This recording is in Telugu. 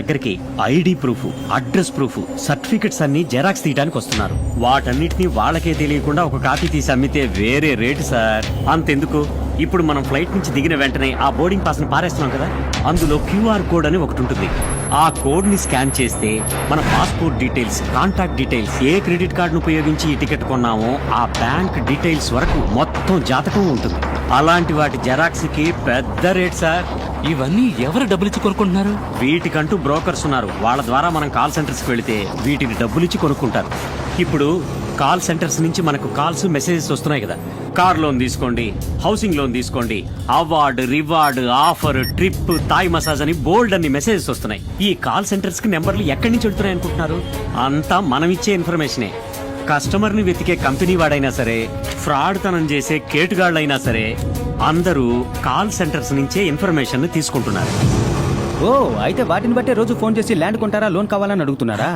దగ్గరికి ID proof, address proof, certificates అన్ని జెరాక్స్ తీయడానికి వస్తున్నారు. వాటన్నిటిని వాళ్ళకే తెలియకుండా ఒక కాపీ తీసి అమ్మితే వేరే రేటు సార్. అంతెందుకు, ఇప్పుడు మనం ఫ్లైట్ నుంచి దిగిన వెంటనే ఆ బోర్డింగ్ పాస్ ని పారేస్తున్నాం కదా, అందులో క్యూఆర్ కోడ్ అని ఒకటి ఉంటుంది. ఆ కోడ్ ని స్కాన్ చేస్తే మన పాస్పోర్ట్ డీటెయిల్స్, కాంటాక్ట్ డీటెయిల్స్, ఏ క్రెడిట్ కార్డును ఉపయోగించి ఈ టికెట్ కొన్నామో ఆ బ్యాంక్ డీటెయిల్స్ వరకు మొత్తం జాతకం ఉంటుంది. అలాంటి వాటి జెరాక్స్ కి పెద్ద రేట్ సార్. ఇవన్నీ ఎవరు డబ్బులిచ్చి కొనుక్కుంటున్నారు? వీటికంటూ బ్రోకర్స్ ఉన్నారు. వాళ్ళ ద్వారా మనం కాల్ సెంటర్స్ కి వెళితే వీటికి డబ్బులిచ్చి కొనుక్కుంటారు. ఇప్పుడు కాల్ సెంటర్స్ నుంచి మనకు కాల్స్, మెసేజెస్ వస్తున్నాయి కదా. కార్ లోన్ తీసుకోండి, హౌసింగ్ లోన్ తీసుకోండి, award, reward, offer, trip, Thai massage అని బోల్డ్ అన్ని మెసేజెస్ వస్తున్నాయి. ఈ కాల్ సెంటర్స్ కి నెంబర్లు ఎక్కడి నుంచి వెళ్తున్నాయి అనుకుంటున్నారు? అంతా మనం ఇచ్చే ఇన్ఫర్మేషనే. కస్టమర్ ని వెతికే కంపెనీ వాడైనా సరే, ఫ్రాడ్ తనం చేసే కేటుగాళ్ళైనా సరే, అందరూ కాల్ సెంటర్స్ నుంచే ఇన్ఫర్మేషన్ తీసుకుంటున్నారు. ఓ, అయితే వాటిని బట్టే రోజు ఫోన్ చేసి ల్యాండ్ కొంటారా, లోన్ కావాలని అడుగుతున్నారా?